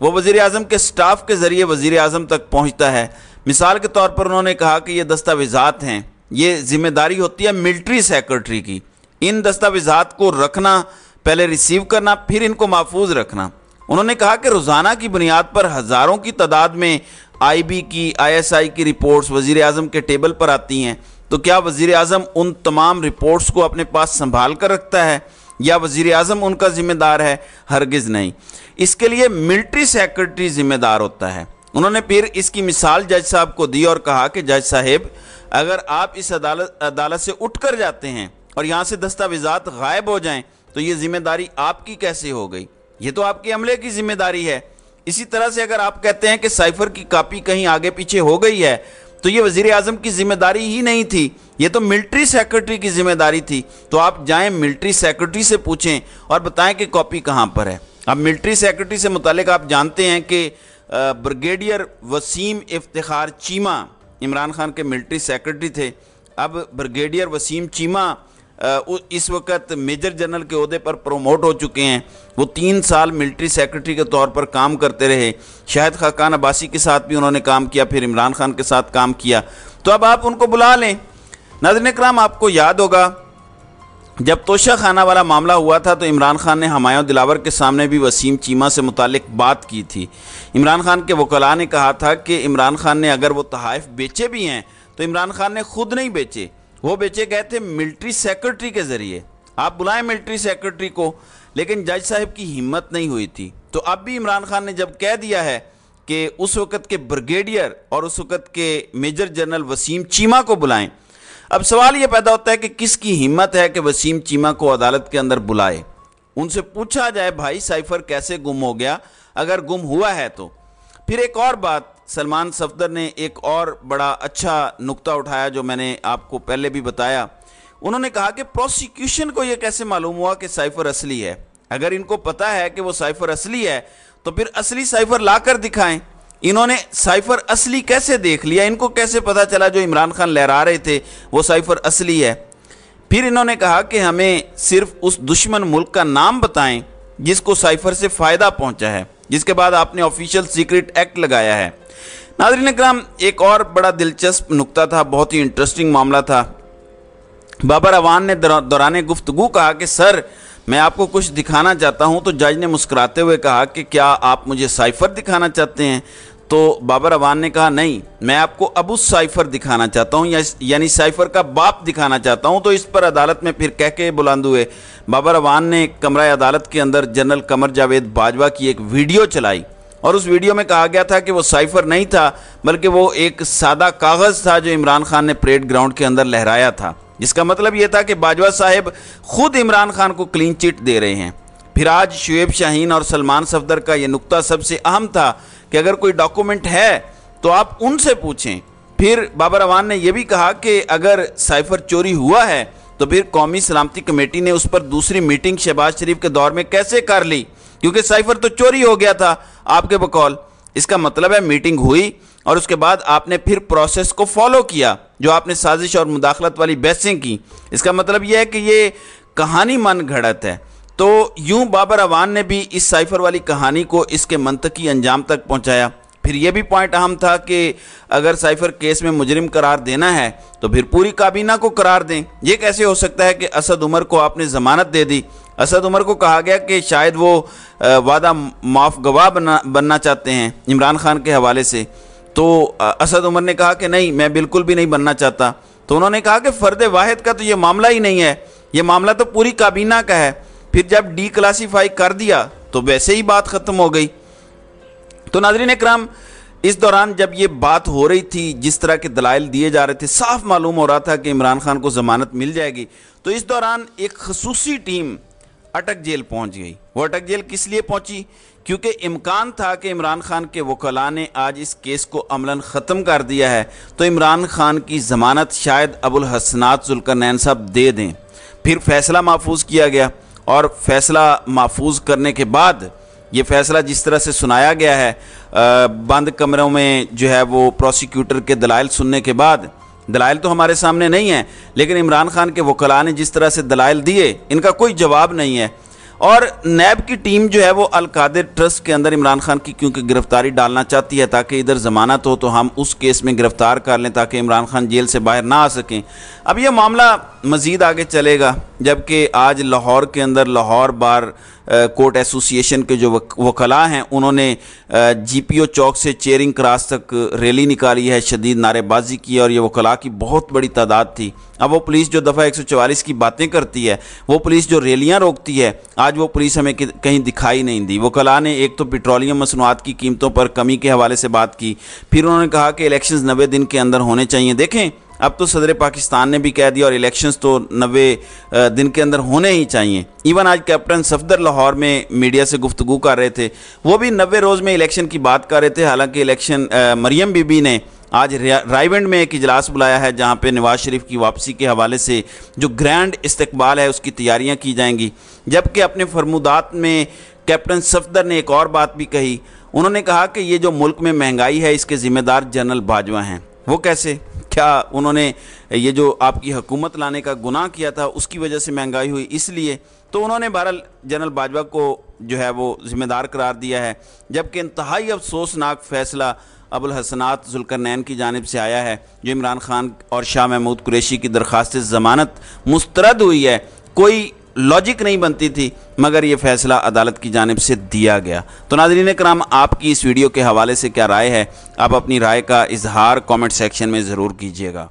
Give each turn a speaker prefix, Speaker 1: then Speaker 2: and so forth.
Speaker 1: وہ وزیر اعظم کے سٹاف کے ذریعے وزیر اعظم تک پہنچتا ہے۔ مثال کے طور پر انہوں نے کہا کہ یہ دستاویزات ہیں، یہ ذمہ داری ہوتی ہے ملٹری سیکرٹری کی، ان دستاویزات کو رکھنا، پہلے ریسیو کرنا، پھر ان کو محفوظ رکھنا۔ انہوں نے کہا کہ روزانہ کی بنیاد پر ہزاروں کی تعداد میں آئی بی کی، آئی ایس آئی کی رپورٹس وزیر اعظم کے ٹیبل پر آتی ہیں، تو کیا وزیر اعظم ان تمام رپورٹس کو اپنے پاس سنبھال کر رکھتا ہے یا وزیر اعظم ان کا ذمہ دار ہے؟ ہرگز نہیں، اس کے لیے ملٹری سیکرٹری ذمہ دار ہوتا ہے۔ انہوں نے پھر اس کی مثال جج صاحب کو دی اور کہا کہ جج صاحب، اگر آپ اس عدالت سے اٹھ کر جاتے ہیں اور یہاں سے دستاویزات غائب ہو جائیں تو یہ ذمہ داری آپ کی کیسے ہو گئی؟ یہ تو آپ کے عملے کی ذمہ داری ہے۔ اسی طرح سے اگر آپ کہتے ہیں کہ سائفر کی کاپی کہیں آگے پیچھے ہو گئی ہے تو یہ وزیر اعظم کی ذمہ داری ہی نہیں تھی، یہ تو ملٹری سیکرٹری کی ذمہ داری تھی۔ تو آپ جائیں ملٹری سیکرٹری سے پوچھیں اور بتائیں کہ کاپی کہاں پر ہے۔ اب ملٹری سیکرٹری سے متعلق آپ جانتے ہیں کہ بریگیڈیئر وسیم افتخار چیمہ عمران خان کے ملٹری سیکرٹری تھے۔ اب بریگیڈیئر وسیم چیمہ اس وقت میجر جنرل کے عہدے پر پروموٹ ہو چکے ہیں۔ وہ 3 سال ملٹری سیکرٹری کے طور پر کام کرتے رہے۔ شاہد خاقان عباسی کے ساتھ بھی انہوں نے کام کیا، پھر عمران خان کے ساتھ کام کیا۔ تو اب آپ ان کو بلا لیں۔ ناظرین اکرام، آپ کو یاد ہوگا جب توشہ خانہ والا معاملہ ہوا تھا تو عمران خان نے ہمایوں دلاور کے سامنے بھی وسیم چیمہ سے متعلق بات کی تھی۔ عمران خان کے وکلاء نے کہا تھا کہ عمران خان نے اگر وہ تحائف بیچے بھی ہیں تو عمران خان نے خود نہیں بیچے، وہ بیچے گئے تھے ملٹری سیکرٹری کے ذریعے۔ آپ بلائیں ملٹری سیکرٹری کو، لیکن جج صاحب کی ہمت نہیں ہوئی تھی۔ تو اب بھی عمران خان نے جب کہہ دیا ہے کہ اس وقت کے بریگیڈیئر اور اس وقت کے میجر جنرل وسیم چیمہ کو بلائیں، اب سوال یہ پیدا ہوتا ہے کہ کس کی ہمت ہے کہ وسیم چیمہ کو عدالت کے اندر بلائے، ان سے پوچھا جائے بھائی سائفر کیسے گم ہو گیا اگر گم ہوا ہے تو۔ پھر ایک اور بات، سلمان صفدر نے ایک اور بڑا اچھا نقطہ اٹھایا جو میں نے آپ کو پہلے بھی بتایا۔ انہوں نے کہا کہ پروسیکیوشن کو یہ کیسے معلوم ہوا کہ سائفر اصلی ہے؟ اگر ان کو پتا ہے کہ وہ سائفر اصلی ہے تو پھر اصلی سائفر لا کر دکھائیں۔ انہوں نے سائفر اصلی کیسے دیکھ لیا؟ ان کو کیسے پتا چلا جو عمران خان لہرا رہے تھے وہ سائفر اصلی ہے؟ پھر انہوں نے کہا کہ ہمیں صرف اس دشمن ملک کا نام بتائیں جس کو سائفر سے فائدہ پہنچا ہے، جس کے بعد آپ نے آفیشیل سیکرٹ ایکٹ لگایا ہے۔ ناظرین اکرام، ایک اور بڑا دلچسپ نقطہ تھا، بہت ہی انٹرسٹنگ معاملہ تھا۔ بابر اعوان نے دوران گفتگو کہا کہ سر میں آپ کو کچھ دکھانا چاہتا ہوں، تو جج نے مسکراتے ہوئے کہا کہ کیا آپ مجھے سائفر دکھانا چاہتے ہیں؟ تو بابر اعوان نے کہا نہیں، میں آپ کو ابو سائفر دکھانا چاہتا ہوں، یعنی سائفر کا باپ دکھانا چاہتا ہوں۔ تو اس پر عدالت میں پھر کہہ کے بلند ہوئے۔ بابر اعوان نے کمرہ عدالت کے اندر جنرل قمر جاوید باجوہ کی ایک ویڈیو چلائی اور اس ویڈیو میں کہا گیا تھا کہ وہ سائفر نہیں تھا بلکہ وہ ایک سادہ کاغذ تھا جو عمران خان نے پریڈ گراؤنڈ کے اندر لہرایا تھا، جس کا مطلب یہ تھا کہ باجوہ صاحب خود عمران خان کو کلین چٹ دے رہے ہیں۔ پھر آج شعیب شاہین اور سلمان صفدر کا یہ نقطہ سب سے اہم تھا کہ اگر کوئی ڈاکومنٹ ہے تو آپ ان سے پوچھیں۔ پھر بابر اعوان نے یہ بھی کہا کہ اگر سائفر چوری ہوا ہے تو پھر قومی سلامتی کمیٹی نے اس پر دوسری میٹنگ شہباز شریف کے دور میں کیسے کر لی، کیونکہ سائفر تو چوری ہو گیا تھا آپ کے بقول۔ اس کا مطلب ہے میٹنگ ہوئی اور اس کے بعد آپ نے پھر پروسیس کو فالو کیا، جو آپ نے سازش اور مداخلت والی بحثیں کی۔ اس کا مطلب یہ ہے کہ یہ کہانی من گھڑت ہے۔ تو یوں بابر اعوان نے بھی اس سائفر والی کہانی کو اس کے منطقی انجام تک پہنچایا۔ پھر یہ بھی پوائنٹ اہم تھا کہ اگر سائفر کیس میں مجرم قرار دینا ہے تو پھر پوری کابینہ کو قرار دیں۔ یہ کیسے ہو سکتا ہے کہ اسد عمر کو آپ نے ضمانت دے دی؟ اسد عمر کو کہا گیا کہ شاید وہ وعدہ معاف گواہ بننا چاہتے ہیں عمران خان کے حوالے سے، تو اسد عمر نے کہا کہ نہیں، میں بالکل بھی نہیں بننا چاہتا۔ تو انہوں نے کہا کہ فرد واحد کا تو یہ معاملہ ہی نہیں ہے، یہ معاملہ تو پوری کابینہ کا ہے۔ پھر جب ڈی کلاسیفائی کر دیا تو ویسے ہی بات ختم ہو گئی۔ تو ناظرین اکرام، اس دوران جب یہ بات ہو رہی تھی، جس طرح کے دلائل دیے جا رہے تھے، صاف معلوم ہو رہا تھا کہ عمران خان کو ضمانت مل جائے گی۔ تو اس دوران ایک خصوصی ٹیم اٹک جیل پہنچ گئی۔ وہ اٹک جیل کس لیے پہنچی؟ کیونکہ امکان تھا کہ عمران خان کے وکلاء نے آج اس کیس کو عملاً ختم کر دیا ہے تو عمران خان کی ضمانت شاید ابو الحسنات ذوالقرنین صاحب دے دیں۔ پھر فیصلہ محفوظ کیا گیا اور فیصلہ محفوظ کرنے کے بعد یہ فیصلہ جس طرح سے سنایا گیا ہے، بند کمروں میں جو ہے وہ پروسیکیوٹر کے دلائل سننے کے بعد، دلائل تو ہمارے سامنے نہیں ہیں لیکن عمران خان کے وکلاء نے جس طرح سے دلائل دیے ان کا کوئی جواب نہیں ہے۔ اور نیب کی ٹیم جو ہے وہ القادر ٹرسٹ کے اندر عمران خان کی کیونکہ گرفتاری ڈالنا چاہتی ہے تاکہ ادھر ضمانت ہو تو ہم اس کیس میں گرفتار کر لیں تاکہ عمران خان جیل سے باہر نہ آ سکیں۔ اب یہ معاملہ مزید آگے چلے گا، جبکہ آج لاہور کے اندر لاہور بار کورٹ ایسوسی ایشن کے جو وکلاء ہیں انہوں نے جی پی او چوک سے چیرنگ کراس تک ریلی نکالی ہے، شدید نعرے بازی کی، اور یہ وکلاء کی بہت بڑی تعداد تھی۔ اب وہ پولیس جو دفعہ 144 کی باتیں کرتی ہے، وہ پولیس جو ریلیاں روکتی ہے، آج وہ پولیس ہمیں کہیں دکھائی نہیں دی۔ وکلاء نے ایک تو پیٹرولیم مصنوعات کی قیمتوں پر کمی کے حوالے سے بات کی، پھر انہوں نے کہا کہ الیکشنز 90 دن کے اندر ہونے چاہیے۔ دیکھیں اب تو صدر پاکستان نے بھی کہہ دیا اور الیکشنز تو 90 دن کے اندر ہونے ہی چاہیے۔ ایون آج کیپٹن صفدر لاہور میں میڈیا سے گفتگو کر رہے تھے، وہ بھی 90 روز میں الیکشن کی بات کر رہے تھے، حالانکہ الیکشن مریم بی بی نے آج رائیونڈ میں ایک اجلاس بلایا ہے جہاں پہ نواز شریف کی واپسی کے حوالے سے جو گرینڈ استقبال ہے اس کی تیاریاں کی جائیں گی۔ جبکہ اپنے فرمودات میں کیپٹن صفدر نے ایک اور بات بھی کہی، انہوں نے کہا کہ یہ جو ملک میں مہنگائی ہے اس کے ذمہ دار جنرل باجوہ ہیں۔ وہ کیسے؟ کیا انہوں نے یہ جو آپ کی حکومت لانے کا گناہ کیا تھا اس کی وجہ سے مہنگائی ہوئی اس لیے؟ تو انہوں نے بہرحال جنرل باجوہ کو جو ہے وہ ذمہ دار قرار دیا ہے، جبکہ انتہائی افسوسناک فیصلہ ابوالحسنات ذوالقرنین کی جانب سے آیا ہے، جو عمران خان اور شاہ محمود قریشی کی درخواست ضمانت مسترد ہوئی ہے۔ کوئی لاجک نہیں بنتی تھی مگر یہ فیصلہ عدالت کی جانب سے دیا گیا۔ تو ناظرین کرام، آپ کی اس ویڈیو کے حوالے سے کیا رائے ہے؟ آپ اپنی رائے کا اظہار کامنٹ سیکشن میں ضرور کیجیے گا۔